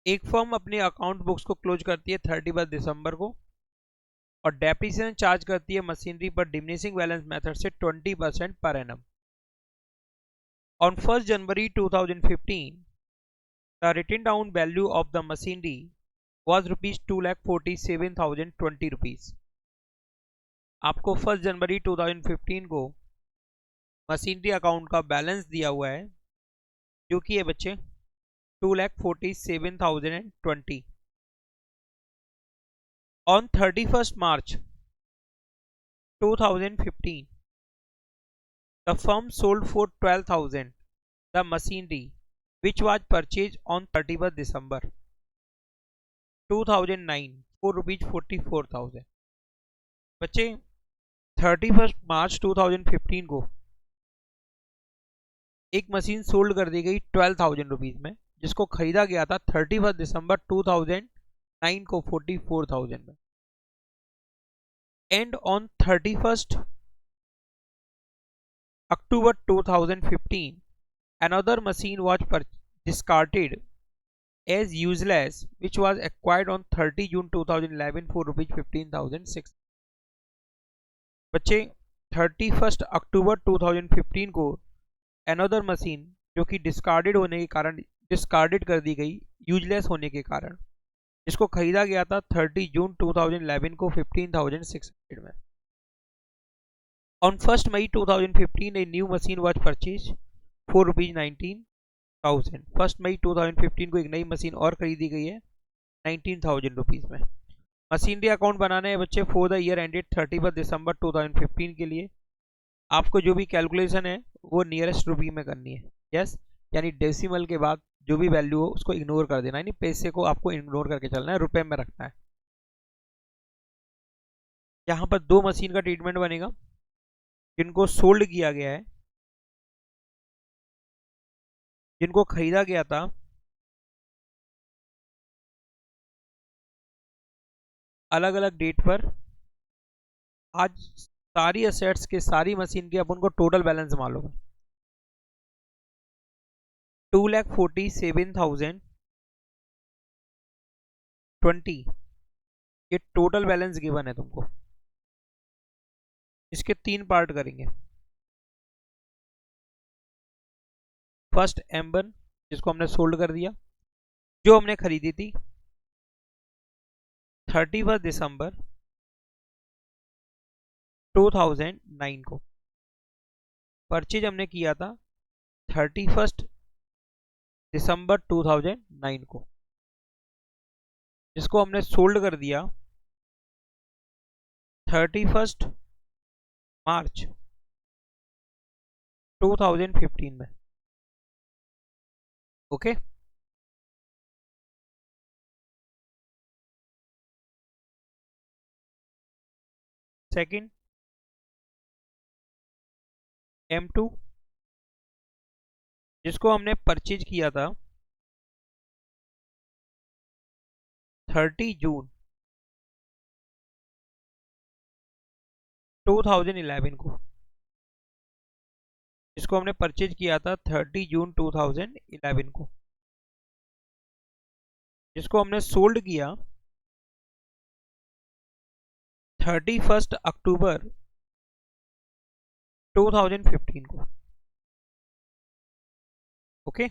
एक फर्म अपने account books को क्लोज करती है 31 दिसंबर को और डेप्रिसिएशन चार्ज करती है मशीनरी पर डिमिनिशिंग बैलेंस मेथड से 20% पर annum. On 1 January 2015 the written down value of the machinery was rupees 2,47,020 rupees. आपको 1 जनवरी 2015 को मशीनरी अकाउंट का बैलेंस दिया हुआ है जो कि है बच्चे 2,47,020। On 31st March 2015 the firm sold for 12,000 the machinery which was purchased on 31st December 2009 for rupees 44,000। बच्चे 31st March 2015 को एक मशीन सोल्ड कर दी गई 12,000 रुपीज में, जिसको खरीदा गया था 31 दिसंबर 2009 को 44,000 में। And on 31st October 2015 another machine was discarded as useless which was acquired on 30 June 2011 for rupees 15,006। बच्चे 31 अक्टूबर 2015 को अनदर मशीन जो कि डिस्कार्डेड होने के कारण डिस्कार्डेड कर दी गई यूजलेस होने के कारण, जिसको खरीदा गया था 30 जून 2011 को 15,600 में। On 1 May 2015 a new machine was purchase for rupees 19,000। 1 मई 2015 को एक नई मशीन और खरीदी गई है 19,000 रुपीज में। मशीनरी अकाउंट बनाना है बच्चे फॉर द ईयर एंडेड 31 दिसंबर 2015 के लिए आपको जो भी कैलकुलेशन है वो नियरेस्ट रुपी में करनी है। यस, यानी डेसिमल के बाद जो भी वैल्यू हो उसको इग्नोर कर देना है, यानी पैसे को आपको इग्नोर करके चलना है, रुपए में रखना है। यहाँ पर दो मशीन का ट्रीटमेंट बनेगा जिनको सोल्ड किया गया है, जिनको खरीदा गया था अलग अलग डेट पर। आज सारी असेट्स के सारी मशीन के अपन को टोटल बैलेंस मालूम है 2,47,020। ये टोटल बैलेंस गिवन है तुमको। इसके तीन पार्ट करेंगे। फर्स्ट M1 जिसको हमने सोल्ड कर दिया, जो हमने खरीदी थी 31 दिसंबर 2009 को, परचेज हमने किया था 31 दिसंबर 2009 को, जिसको हमने सोल्ड कर दिया 31 मार्च 2015 में। ओके, सेकंड M2 जिसको हमने परचेज किया था 30 जून 2011 को, जिसको हमने परचेज किया था 30 जून 2011 को, जिसको हमने सोल्ड किया 31 अक्टूबर 2015 को। ओके,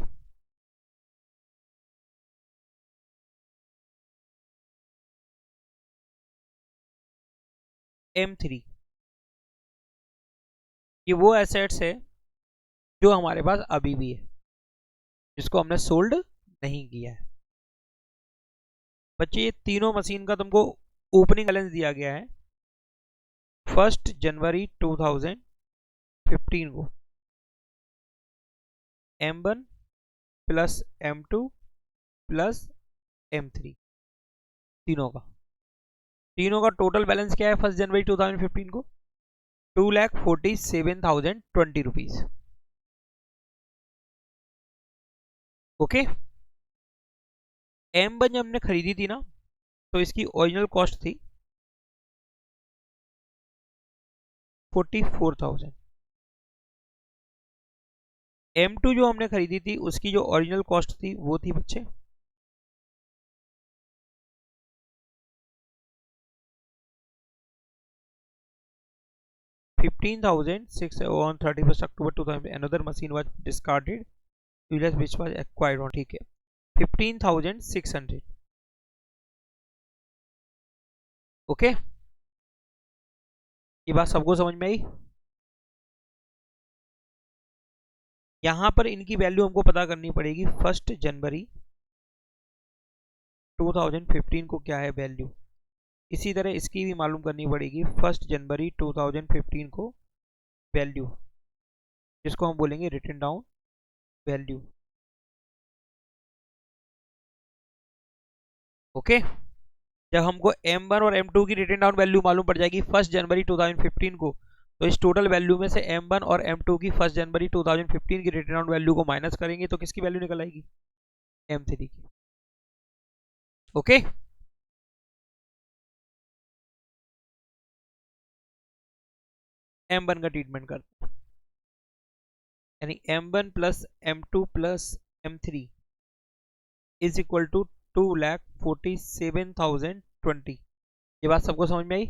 M3 ये वो एसेट्स है जो हमारे पास अभी भी है, जिसको हमने सोल्ड नहीं किया है। बच्चे ये तीनों मशीन का तुमको ओपनिंग बैलेंस दिया गया है 1 जनवरी 2015 को। M1 plus M2 plus M3 तीनों का टोटल बैलेंस क्या है 1 जनवरी 2015 को 2,47,020 रुपीज। ओके, M1 जब हमने खरीदी थी ना तो इसकी ओरिजिनल कॉस्ट थी 44,000। M2 जो हमने खरीदी थी उसकी जो ओरिजिनल कॉस्ट थी वो थी बच्चे 15,006 on 31st October 2000 another machine was discarded useless which was acquired on. ठीक है 15,600. ओके ये बात सबको समझ में आई. यहां पर इनकी वैल्यू हमको पता करनी पड़ेगी 1 जनवरी 2015 को क्या है वैल्यू. इसी तरह इसकी भी मालूम करनी पड़ेगी 1 जनवरी 2015 को वैल्यू, जिसको हम बोलेंगे रिटन डाउन वैल्यू. ओके जब हमको M1 और M2 की रिटन डाउन वैल्यू मालूम पड़ जाएगी 1 जनवरी 2015 को, तो इस टोटल वैल्यू में से M1 और M2 की 1 जनवरी 2015 की रिटन डाउन वैल्यू को माइनस करेंगे तो किसकी वैल्यू निकल आएगी M3 की. ओके M1 का ट्रीटमेंट करते हैं, यानी M1 plus M2 plus M3 is equal to 2,47,020. ये बात सबको समझ में आई.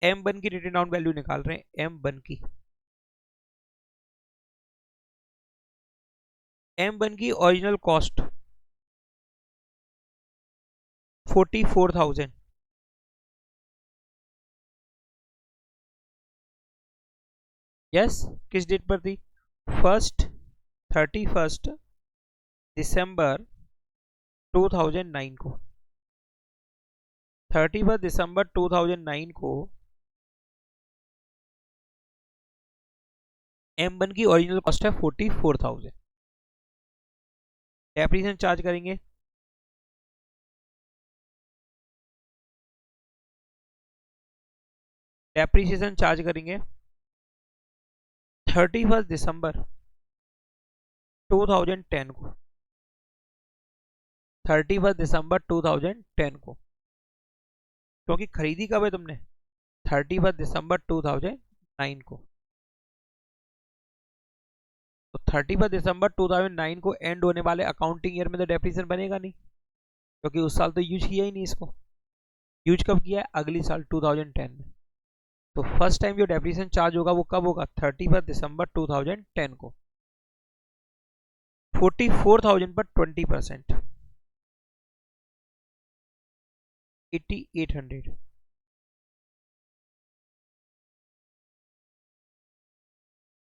M1 की रिटन डाउन वैल्यू निकाल रहे हैं M1 की. M1 की ओरिजिनल कॉस्ट 44,000. यस किस डेट पर थी 31 दिसंबर 2009 को. 31 दिसंबर 2009 को M1 की ओरिजिनल कॉस्ट है 44,000. डेप्रिसिएशन चार्ज करेंगे डेप्रिसिएशन चार्ज करेंगे 31 दिसंबर 2010 को. 31 दिसंबर 2010 को, क्योंकि खरीदी कब है तुमने 31 दिसंबर 2009 को. तो 31 दिसंबर 2009 को एंड होने वाले अकाउंटिंग ईयर में तो डेप्रिसिएशन बनेगा नहीं, क्योंकि उस साल तो यूज किया ही नहीं इसको. यूज कब किया है अगली साल 2010 में. तो फर्स्ट टाइम जो डेप्रिसिएशन चार्ज होगा वो कब होगा 31 दिसंबर 2010 को. 44,000 पर 20% 8,800.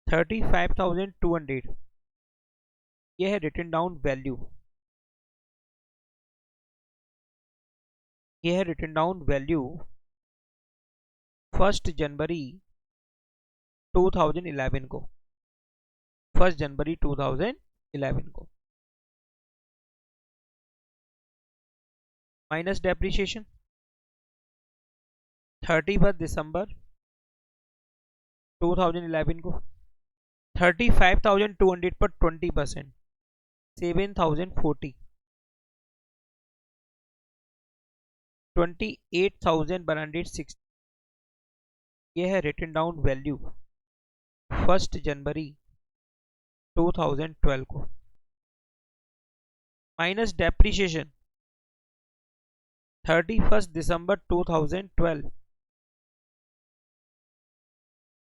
35,200 ये है रिटन डाउन वैल्यू. ये है रिटन डाउन वैल्यू 1 जनवरी 2011 को. 1 जनवरी 2011 को माइनस डेप्रिसिएशन 31 दिसंबर 2011 को. 35,200 पर 20% 7,040. 28,160 ये है रिटन डाउन वैल्यू 1 जनवरी 2012 को. माइनस डेप्रिसिएशन 31 दिसंबर 2012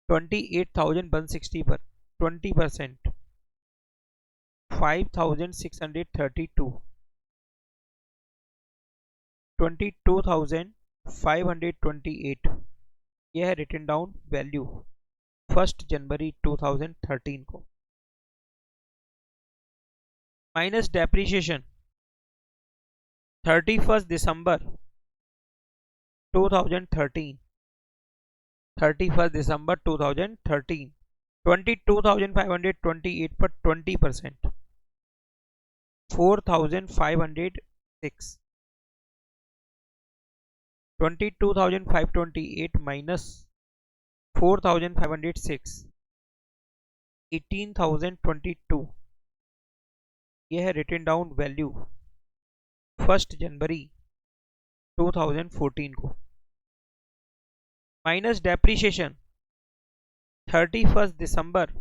28,160 पर 20% 5,632. 22,528 यह है रिटन डाउन वैल्यू 1 जनवरी 2013 को. माइनस डेप्रिसिएशन 31 दिसंबर 2013 31 दिसंबर 2013 22,528 पर 20% 4,506. 22,528 माइनस 4,506 18,022 यह है रिटन डाउन वैल्यू 1 जनवरी 2014 को. माइनस डेप्रिसिएशन 31 दिसंबर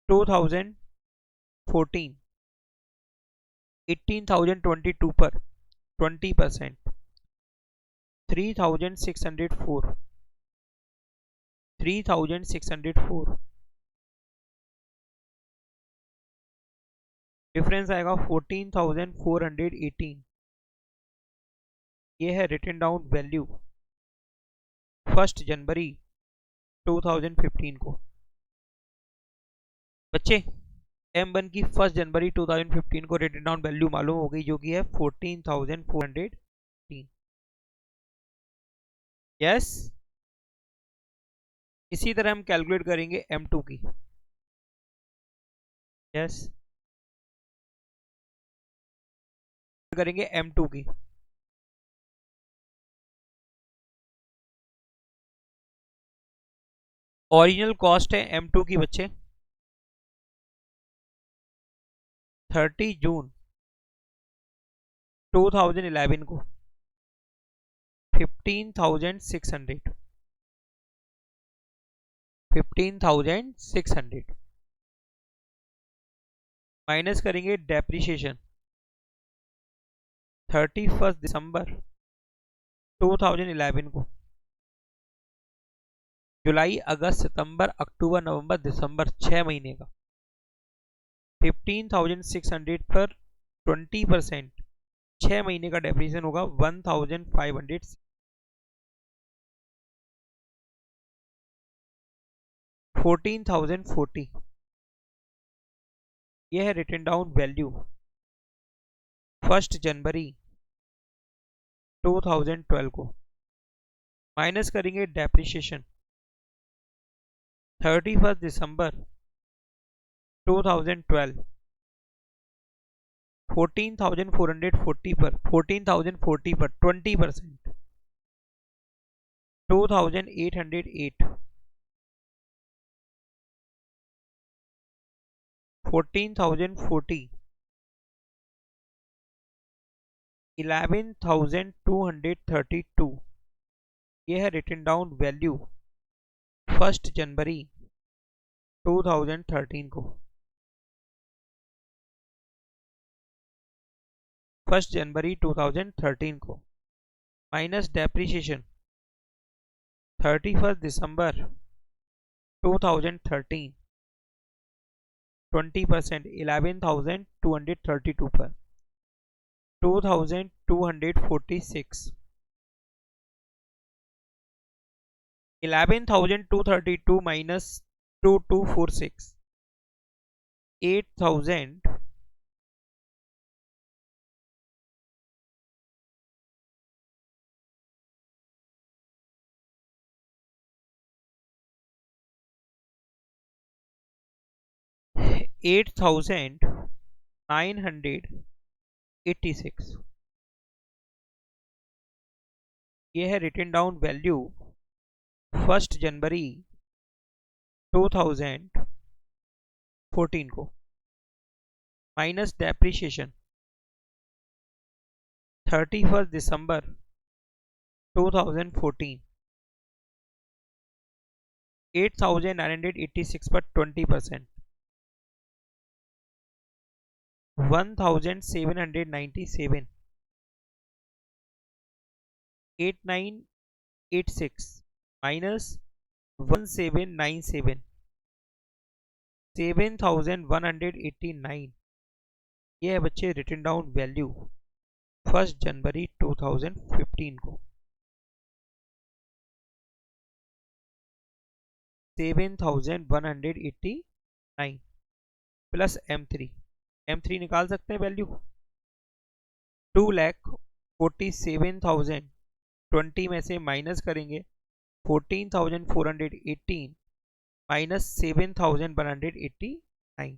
2014 18,022 पर 20% 3,604. 3604, डिफरेंस आएगा 14418। ये है रिटन डाउन वैल्यू 1 जनवरी 2015 को। बच्चे M1 की 1 जनवरी 2015 को रिटन डाउन वैल्यू मालूम हो गई, जो कि है 14418। यस, इसी तरह हम कैलकुलेट करेंगे M2 की। यस, करेंगे M2 की। ओरिजिनल कॉस्ट है M2 की बच्चे 30 जून 2011 को 15,600 माइनस करेंगे डेप्रिसिएशन 31 दिसंबर 2011 को। जुलाई, अगस्त, सितंबर, अक्टूबर, नवंबर, दिसंबर 6 महीने का 15,600 पर 20%, 6 महीने का डेप्रिसिएशन होगा 1,500। 14,040 यह है रिटन डाउन वैल्यू 1 जनवरी 2012 को। माइनस करेंगे डेप्रिसिएशन 31 दिसंबर 2012, 14,440 पर 14,040 पर 20%, 2,808, 14,040, 11,232 यह है रिटन डाउन वैल्यू 1 जनवरी 2013 को। 1 जनवरी 2013 को माइनस डेप्रिसिएशन 31 दिसंबर 2013, 20%, 11,232 पर 2,246, 11,232 माइनस 2246, 8,000, 8,986 यह है रिटन डाउन वैल्यू 1 जनवरी 2014 को। माइनस डेप्रिसिएशन 31 दिसंबर 2014, 8,986 पर 20%, 1,797, 8,986 माइनस 1,797, 7,189 ये है बच्चे रिटन डाउन वैल्यू 1 जनवरी 2015 को। 7,189 प्लस M3 निकाल सकते हैं वैल्यू 2,47,000, 20 में से माइनस करेंगे 14,418 माइनस 7,189,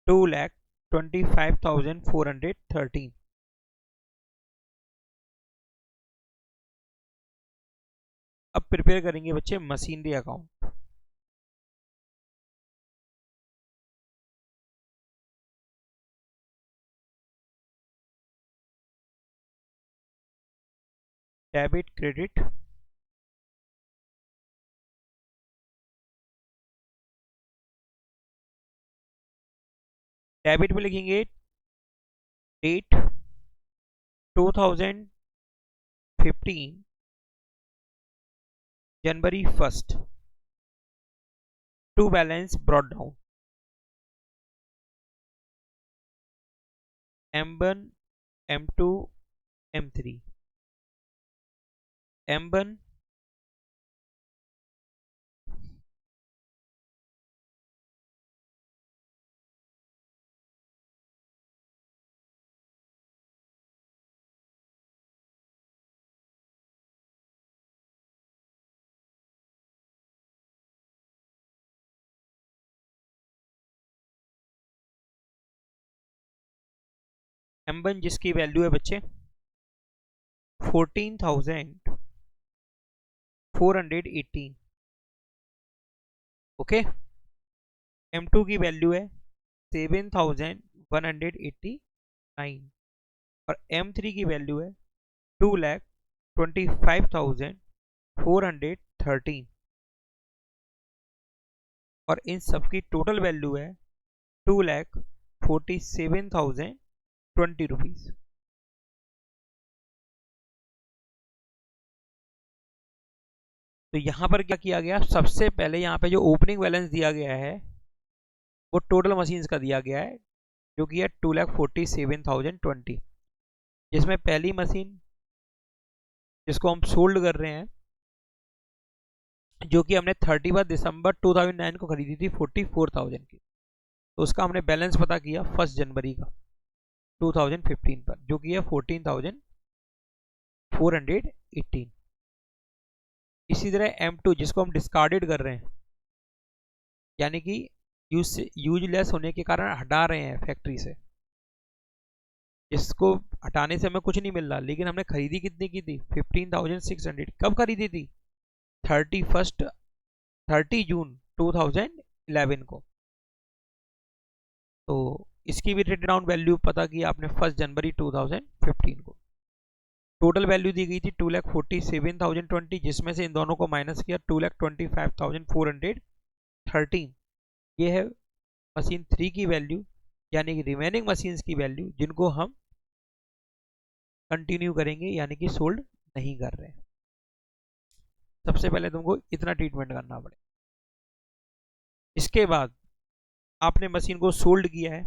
$2,25,413। अब प्रिपेयर करेंगे बच्चे machinery account. Debit credit debit में लिखेंगे date 2015 January 1 to balance brought down M1 M2 M3 M1 M1 जिसकी वैल्यू है बच्चे 14,418 ओके। M2 की वैल्यू है 7,189 और M3 की वैल्यू है 2,25,413 और इन सब की टोटल वैल्यू है 2,47,020 रुपीज। तो यहां पर क्या किया गया, सबसे पहले यहां पे जो ओपनिंग बैलेंस दिया गया है वो टोटल मशीन्स का दिया गया है जो कि है 2,47,020, जिसमें पहली मशीन जिसको हम सोल्ड कर रहे हैं जो कि हमने 31 दिसंबर 2009 को खरीदी थी 44,000 की, तो उसका हमने बैलेंस पता किया 1 जनवरी का 2015 पर जो कि है 14,418। इसी तरह M2 जिसको हम डिस्कार्डेड कर रहे हैं यानी कि यूजलेस होने के कारण हटा रहे हैं फैक्ट्री से, इसको हटाने से हमें कुछ नहीं मिल रहा, लेकिन हमने खरीदी कितनी की थी 15,600। कब खरीदी थी 30 जून 2011 को। तो इसकी भी रिटर्न डाउन वैल्यू पता की आपने 1 जनवरी 2015 को। टोटल वैल्यू दी गई थी 2,47,020, जिसमें से इन दोनों को माइनस किया 2,25,413। ये है मशीन 3 की वैल्यू यानी कि रिमेनिंग मशीन्स की वैल्यू जिनको हम कंटिन्यू करेंगे यानी कि सोल्ड नहीं कर रहे हैं। सबसे पहले तुमको इतना ट्रीटमेंट करना पड़ेगा। इसके बाद आपने मशीन को सोल्ड किया है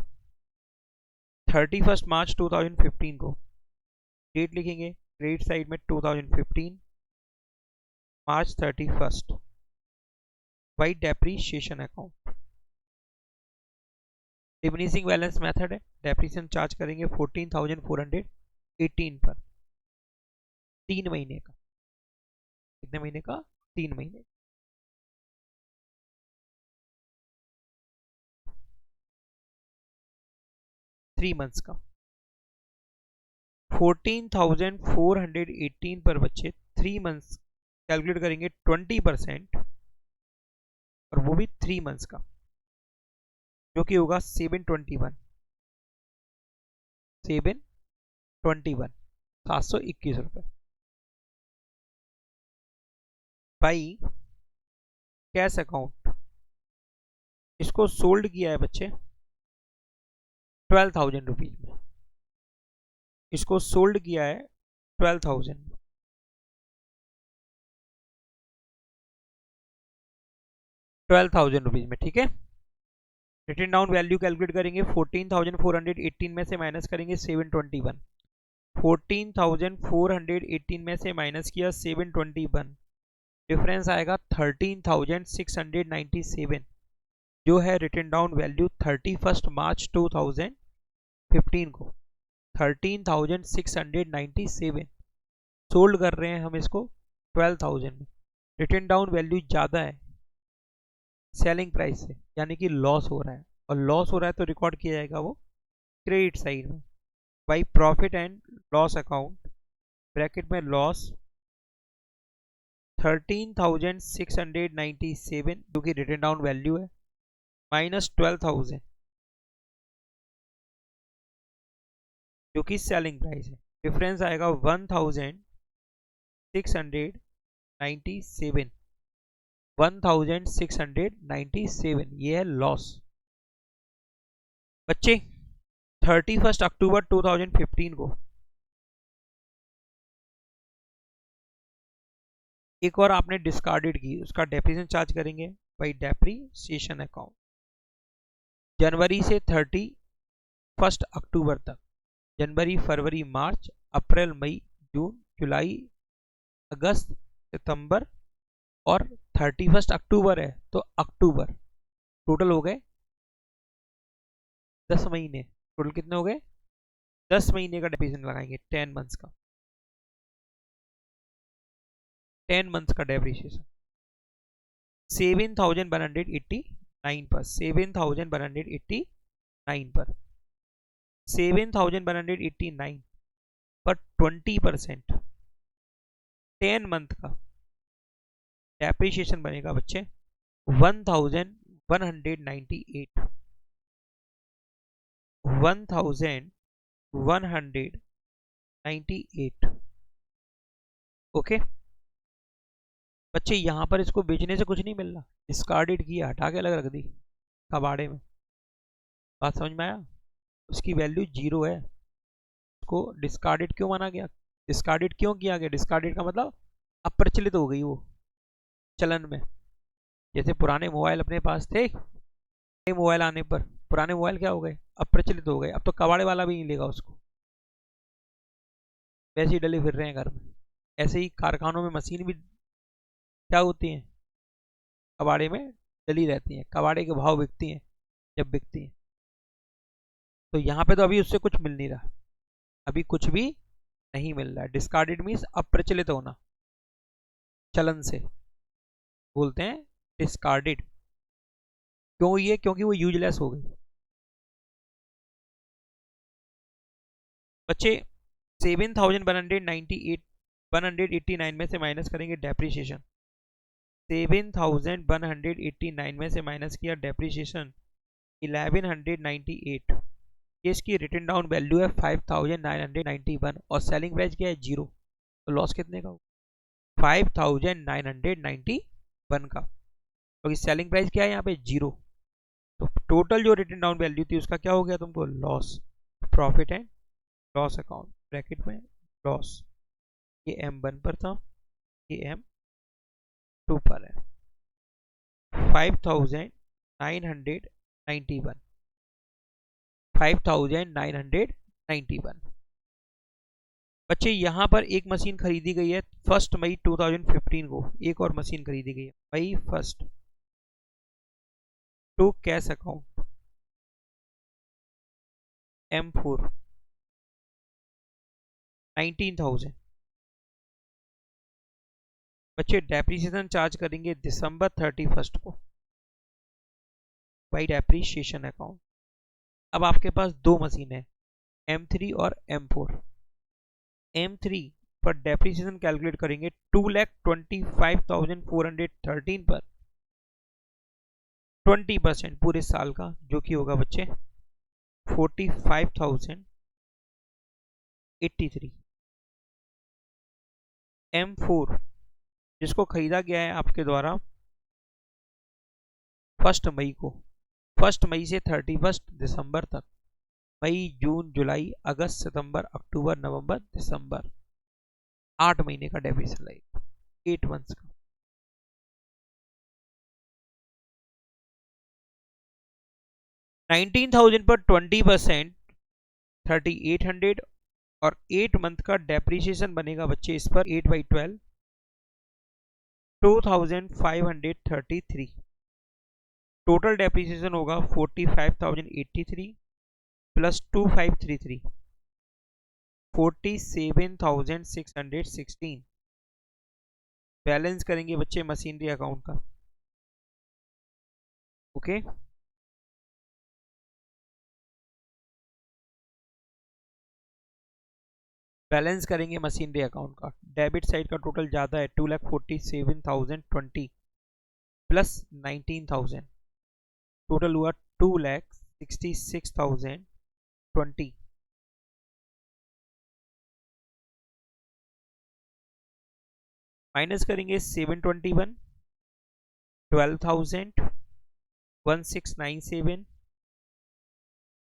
31 मार्च 2015 को, डेट लिखेंगे क्रेडिट साइड में 2015 मार्च 31 by depreciation account. Diminishing balance method है, डेप्रीशिएशन चार्ज करेंगे 14,418 पर 3 महीने का। कितने महीने का 3 महीने। थ्री मंथ्स का 14,418 पर बच्चे 3 मंथ्स कैलकुलेट करेंगे 20% और वो भी 3 मंथ्स का जो कि होगा 721 721 रुपए बाई कैश अकाउंट। इसको सोल्ड किया है बच्चे 12,000 रुपीज में, इसको सोल्ड किया है 12,000 में, 12,000 रुपीज में, ठीक है। रिटर्न डाउन वैल्यू कैलकुलेट करेंगे 14,418 में से माइनस करेंगे 721, 14,418 में से माइनस किया 721, डिफरेंस आएगा 13,697 जो है रिटर्न डाउन वैल्यू 31 मार्च 2015 को 13,697 सोल्ड कर रहे हैं हम इसको 12,000 में। रिटर्न डाउन वैल्यू ज़्यादा है सेलिंग प्राइस से यानी कि लॉस हो रहा है, और लॉस हो रहा है तो रिकॉर्ड किया जाएगा वो क्रेडिट साइड में by profit and loss account bracket में लॉस 13,697 जो कि रिटर्न डाउन वैल्यू है माइनस 12,000 जो कि सेलिंग प्राइस है, डिफरेंस आएगा 1,697 1,697 ये है लॉस। बच्चे 31 अक्टूबर 2015 को एक और आपने डिस्कार्डेड की, उसका डेप्रिसिएशन चार्ज करेंगे बाई डेप्रिसिएशन अकाउंट। जनवरी से 31 अक्टूबर तक, जनवरी फरवरी मार्च अप्रैल मई जून जुलाई अगस्त सितंबर और 31 अक्टूबर है तो अक्टूबर, टोटल हो गए 10 महीने। टोटल कितने हो गए? 10 महीने का डेप्रिसिएशन लगाएंगे, 10 मंथ्स का, 10 मंथ्स का डेप्रिसिएशन 7,189 पर, 7,189 पर, 7,189 पर 20% 10 मंथ का डेप्रिसिएशन बनेगा बच्चे 1,198, 1,198। ओके बच्चे, यहां पर इसको बेचने से कुछ नहीं मिल रहा, डिस्कार्डेड किया, हटा के अलग रख दी कबाड़े में। बात समझ में आया? उसकी वैल्यू 0 है, उसको डिस्कार्डेड क्यों माना गया, डिस्कार्डेड क्यों किया गया? डिस्कार्डेड का मतलब अप्रचलित हो गई वो चलन में। जैसे पुराने मोबाइल अपने पास थे, नए मोबाइल आने पर पुराने मोबाइल क्या हो गए? अप्रचलित हो गए। अब तो कबाड़े वाला भी नहीं लेगा उसको, वैसे ही डले फिर रहे हैं घर में। ऐसे ही कारखानों में मशीन भी क्या होती हैं? कबाड़े में डली रहती हैं, कबाड़े के भाव बिकती हैं जब बिकती हैं। तो यहाँ पे तो अभी उससे कुछ मिल नहीं रहा, अभी कुछ भी नहीं मिल रहा है। डिस्कार्डेड मीन्स अप्रचलित होना, चलन से बोलते हैं डिस्कार्डेड। क्यों ये? क्योंकि वो यूजलेस हो गई। बच्चे 7,189 में से माइनस करेंगे डेप्रिसिएशन, 7,189 में से माइनस किया डेप्रिसिएशन 1198। ये इसकी रिटन डाउन वैल्यू है 5,991 और सेलिंग प्राइस क्या है? 0। तो लॉस कितने का होगा? 5,991 का, क्योंकि सेलिंग प्राइस क्या है यहाँ पे? 0। तो टोटल जो रिटन डाउन वैल्यू थी उसका क्या हो गया तुमको? Loss. Profit and loss account bracket में लॉस, ये M1 पर था, ये M2 पर है। 5,991, 5,991। बच्चे यहाँ पर एक मशीन खरीदी गई है 1 मई 2015 को, एक और मशीन खरीदी गई है मई 1 टू कैश अकाउंट M4 19,000। बच्चे डेप्रिसिएशन चार्ज करेंगे दिसंबर 31 को बाई डेप्रिसिएशन अकाउंट। अब आपके पास दो मशीन है M3 और M4। M3 पर डेप्रिसिएशन कैलकुलेट करेंगे 2,25,413 पर 20% पूरे साल का, जो कि होगा बच्चे 45,083। M4 जिसको खरीदा गया है आपके द्वारा 1 मई को, 1 मई से 31 दिसंबर तक, मई जून जुलाई अगस्त सितंबर अक्टूबर नवंबर दिसंबर, 8 महीने का डेप्रिसिएशन लगेगा, 8 मंथ्स का। 19,000 पर 20% 3,800 और 8 मंथ का डेप्रिसिएशन बनेगा बच्चे इस पर 8/12 2,533। टोटल डेप्रिसिएशन होगा 45,083 प्लस 2,533 47,616। बैलेंस करेंगे बच्चे मशीनरी अकाउंट का। ओके बैलेंस करेंगे मशीनरी अकाउंट का। डेबिट साइड का टोटल ज़्यादा है 2,47,020 प्लस 19,000, टोटल हुआ 2,66,020। माइनस करेंगे 721, 12,000, 1697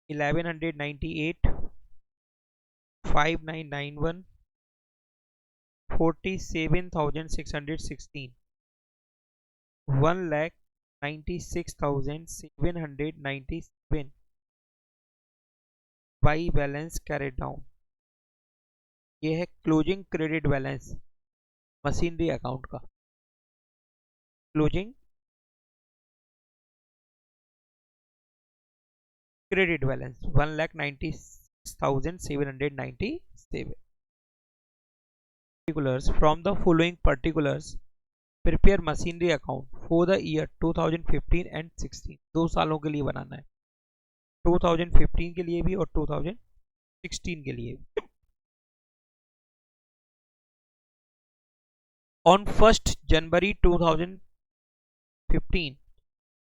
1198, 5991, 47,616, 1,96,797 बाई बैलेंस कैरेड डाउन। ये है closing credit balance machinery account का। Closing credit balance 1,96,797। Particulars from the following particulars prepare machinery account for the year 2015 and 16। 2 सालों के लिए बनाना है, 2015 के लिए भी और 2016 के लिए भी। On 1st January 2015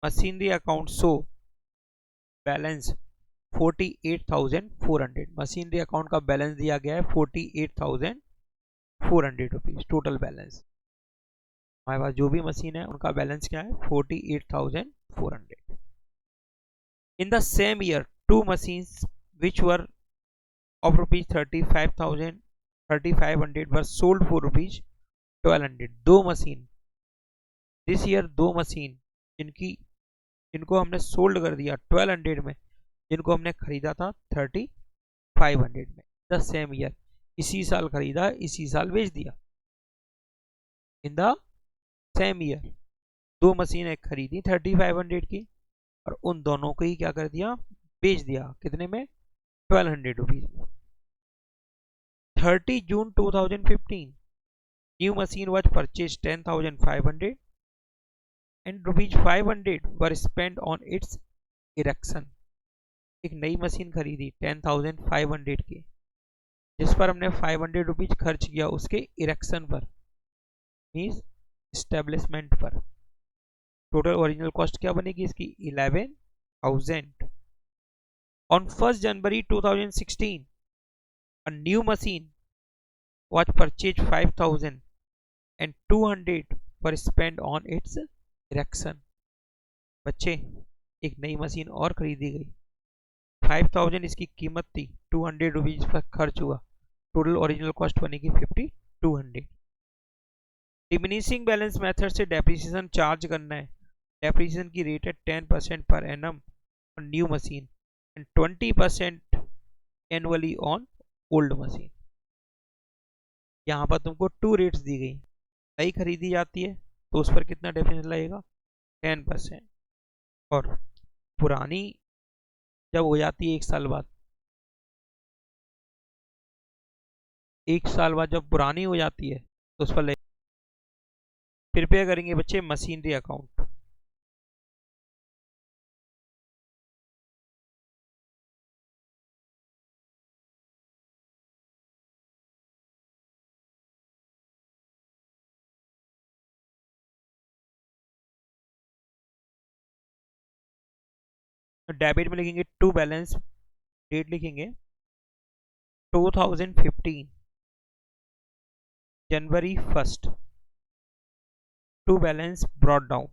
machinery account show balance 48,400। Machinery account का बैलेंस दिया गया है 48,400 रुपीज टोटल बैलेंस। हमारे पास जो भी मशीन है उनका बैलेंस क्या है 48,400। In the same year 2 machines which were of rupees 35,500 were sold for rupees 1,200। 2 machine this year, 2 machine जिनको हमने सोल्ड कर दिया 1200 में, जिनको हमने खरीदा था 3500 में। द सेम ईयर, इसी साल खरीदा इसी साल बेच दिया। इन द सेम ईयर 2 मशीनें खरीदी 3500 की और उन दोनों को ही क्या कर दिया, बेच दिया। कितने में, 1200 रुपीज में। 30 जून 2015 new machine was purchase 10,500 and rupees 500 were spent on its erection। एक नई मशीन खरीदी 10,500 की, जिस पर हमने 500 रुपीज खर्च किया उसके इरेक्शन पर, मीन्स एस्टेब्लिशमेंट पर। टोटल ओरिजिनल कॉस्ट क्या बनेगी इसकी, 11,000। On 1st January 2016 a new machine was purchased 5,000 and 200 were spent on its erection. बच्चे, एक नई मशीन और खरीदी गई, 5,000 इसकी कीमत थी, 200 रुपीज पर खर्च हुआ, टोटल ओरिजिनल कॉस्ट बनेगी 5,200। डिमिनिशिंग बैलेंस मेथड से डेप्रिसिएशन चार्ज करना है। डेप्रिसिएशन की रेट है 10% पर annum on new machine and 20% annually on old machine. यहाँ पर तुमको 2 रेट्स दी गई। नई खरीदी जाती है तो उस पर कितना डेप्रिसिएशन लगेगा, 10%, और पुरानी जब हो जाती है 1 साल बाद, 1 साल बाद जब पुरानी हो जाती है तो उस पर लगेगा। प्रिपेयर करेंगे बच्चे मशीनरी अकाउंट। डेबिट में लिखेंगे टू बैलेंस, डेट लिखेंगे 2015 January 1st, to balance brought down.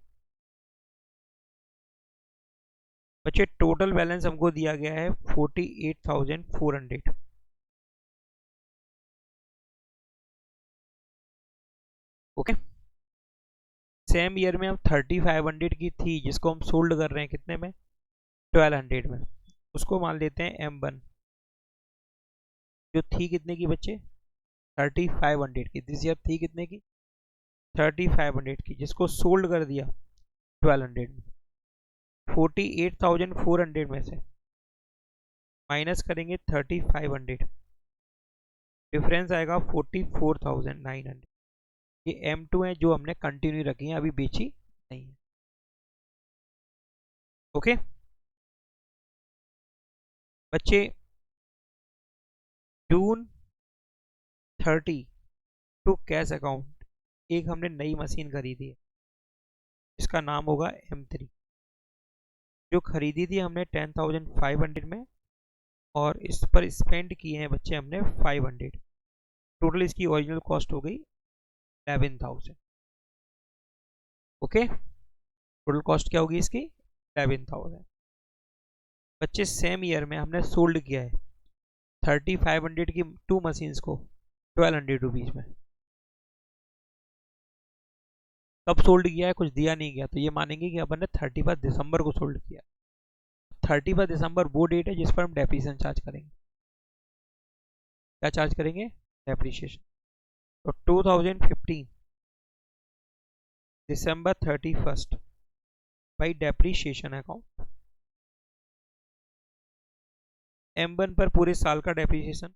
बच्चे टोटल बैलेंस हमको दिया गया है 48,400। ओके, सेम ईयर में हम 3500 की थी जिसको हम सोल्ड कर रहे हैं कितने में, 1200 में, उसको मान लेते हैं M1, जो थी कितने की बच्चे, 3500 की। दिस ईयर थी कितने की, 3500 की, जिसको सोल्ड कर दिया 1200 में। 48,400 में से माइनस करेंगे 3500, डिफरेंस आएगा 44,900। ये M2 है जो हमने कंटिन्यू रखी है, अभी बेची नहीं है। ओके बच्चे, जून 30 टू कैश अकाउंट एक हमने नई मशीन खरीदी है, इसका नाम होगा M3। जो खरीदी थी हमने 10,500 में और इस पर स्पेंड किए हैं बच्चे हमने 500। टोटल इसकी ओरिजिनल कॉस्ट हो गई 11,000। ओके, टोटल कॉस्ट क्या होगी इसकी, 11,000। बच्चे सेम ईयर में हमने सोल्ड किया है 3500 की 2 मशीन्स को 1200 रुपीज़ में। कब सोल्ड किया है, कुछ दिया नहीं गया, तो ये मानेंगे कि अपन ने 31 दिसंबर को सोल्ड किया। 31 दिसंबर वो डेट है जिस पर हम डेप्रीसिएशन चार्ज करेंगे। क्या चार्ज करेंगे? डेप्रीसिएशन। तो 2015 दिसंबर 31 बाई डेप्रीसिएशन अकाउंट। M1 पर पूरे साल का डेप्रीसिएशन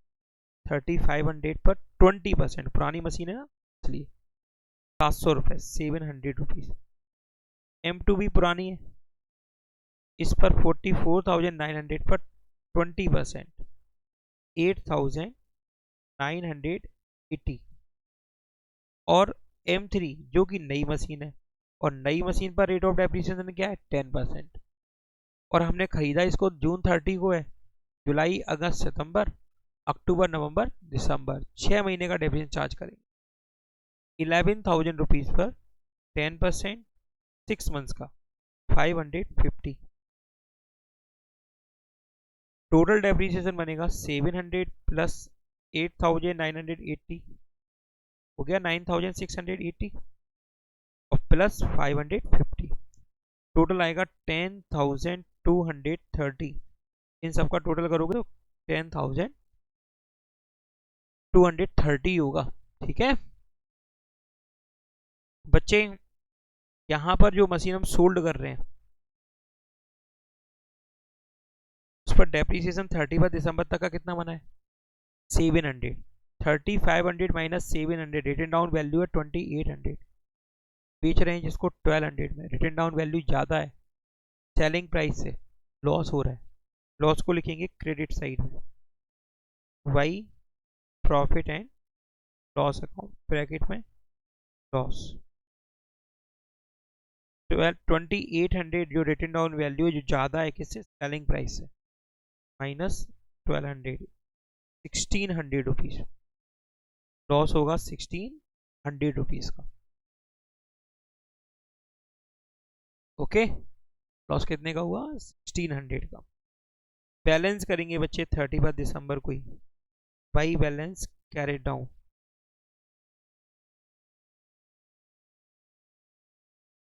3500 पर 20%, पुरानी मशीन है ना इसलिए 700 रुपये 700 रुपीज़। M2 भी पुरानी है, इस पर 44,900 पर 20% 8,980। और M3 जो कि नई मशीन है, और नई मशीन पर रेट ऑफ डेप्रिसिएशन क्या है? 10%। और हमने खरीदा इसको जून 30 को है। जुलाई, अगस्त, सितंबर, अक्टूबर, नवंबर, दिसंबर, 6 महीने का डेप्रिसिएशन चार्ज करेंगे 11,000 रुपीज़ पर 10%, 6 मंथ्स का 550। टोटल डेप्रिसिएशन बनेगा 700 प्लस 8,980 हो गया 9,680 और प्लस 550, टोटल आएगा 10,230। इन सब का टोटल करोगे तो 10,230 होगा। ठीक है बच्चे, यहां पर जो मशीन हम सोल्ड कर रहे हैं उस पर डेप्रिसिएशन 31 दिसंबर तक का कितना बना है? 700। 3500 माइनस 700, रिटन डाउन वैल्यू है 2800। बेच रहे हैं जिसको 1200 में, रिटन डाउन वैल्यू ज़्यादा है, सेलिंग प्राइस से लॉस हो रहा है। लॉस को लिखेंगे क्रेडिट साइड में, by profit and loss account bracket में लॉस। 2800 जो रिटन डाउन वैल्यू है जो ज़्यादा है किससे? सेलिंग प्राइस से, माइनस 1200 1600 रुपीज़, लॉस होगा 1600 रुपीज़ का। ओके लॉस कितने का हुआ? 1600 का। बैलेंस करेंगे बच्चे 31 दिसंबर को ही, by balance carried down.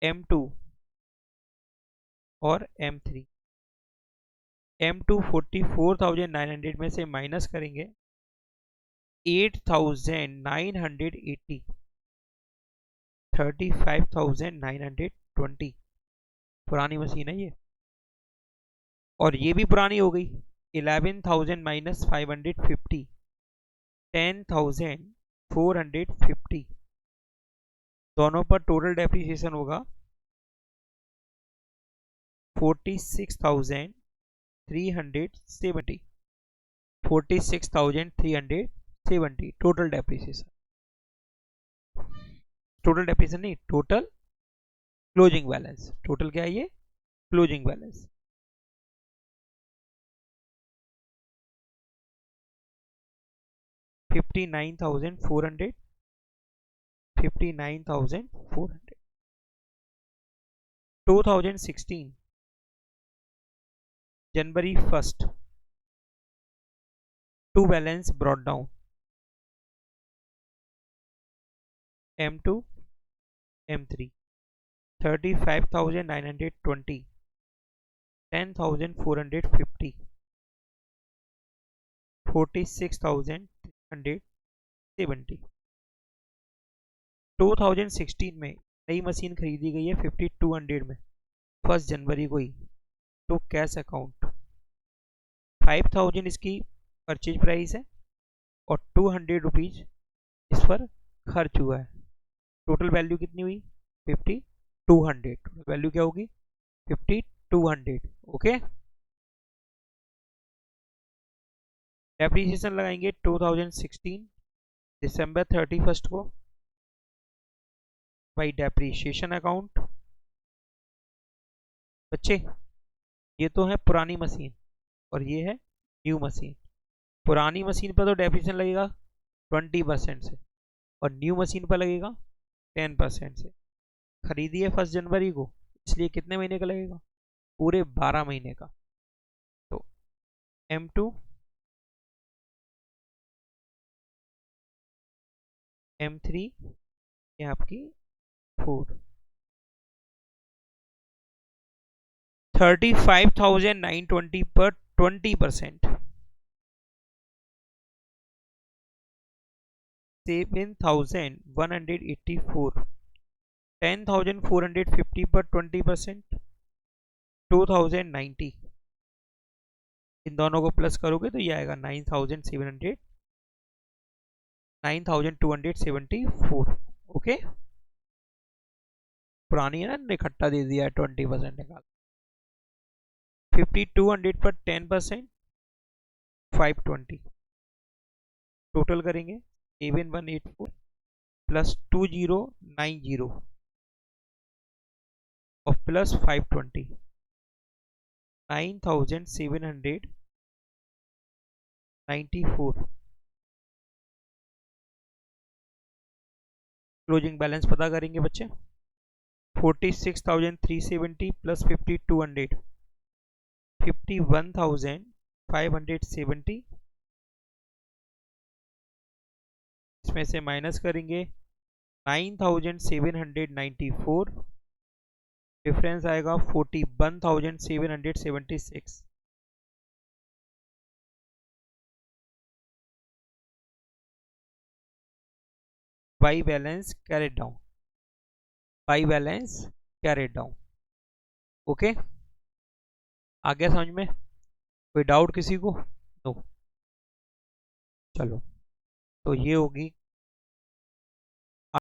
M2 और M3। M2 44,900 में से माइनस करेंगे 8,980, 35,920, पुरानी मशीन है ये, और ये भी पुरानी हो गई। 11,000 माइनस 550, 10,450, दोनों पर टोटल डेप्रिसिएशन होगा 46,370, 46,370 टोटल डेप्रिसिएशन। टोटल डेप्रिसिएशन नहीं, टोटल क्लोजिंग बैलेंस। टोटल क्या है ये? Closing balance. $59,400, 59,400। 2016 January 1 to balance brought down. M2 M3 35,920, 10,450, 46,370। 2016 में नई मशीन खरीदी गई है 5200 में 1 जनवरी को ही, तो कैश अकाउंट 5,000 इसकी परचेज प्राइस है और 200 रुपीज़ इस पर खर्च हुआ है। टोटल वैल्यू कितनी हुई? 5200। टोटल वैल्यू क्या होगी? 5200। ओके डेप्रिसिएशन लगाएंगे 2016 दिसंबर 31 को बाई डेप्रिसिएशन अकाउंट। बच्चे ये तो है पुरानी मशीन और ये है न्यू मशीन। पुरानी मशीन पर तो डेप्रिसिएशन लगेगा 20% से और न्यू मशीन पर लगेगा 10% से। खरीदी है 1 जनवरी को, इसलिए कितने महीने का लगेगा? पूरे 12 महीने का। M2 M3 ये आपकी 4 35,920 पर 20%, 7,184, 10,450 पर 20%, 2,090। इन दोनों को प्लस करोगे तो ये आएगा 9,700, 9,274। ओके, पुरानी है ना, इकट्ठा दे दिया है, 20% निकाल। 5,200 पर 10%, 520। टोटल करेंगे 7,184 प्लस 2,090 और प्लस 520, 9,794। क्लोजिंग बैलेंस पता करेंगे बच्चे। 46,370 प्लस 5,200, 51,570। इसमें से माइनस करेंगे 9,794, डिफरेंस आएगा 41,776। By balance carried down, by balance carried down. Okay, आ गया समझ में? कोई डाउट किसी को? नो। चलो, तो ये होगी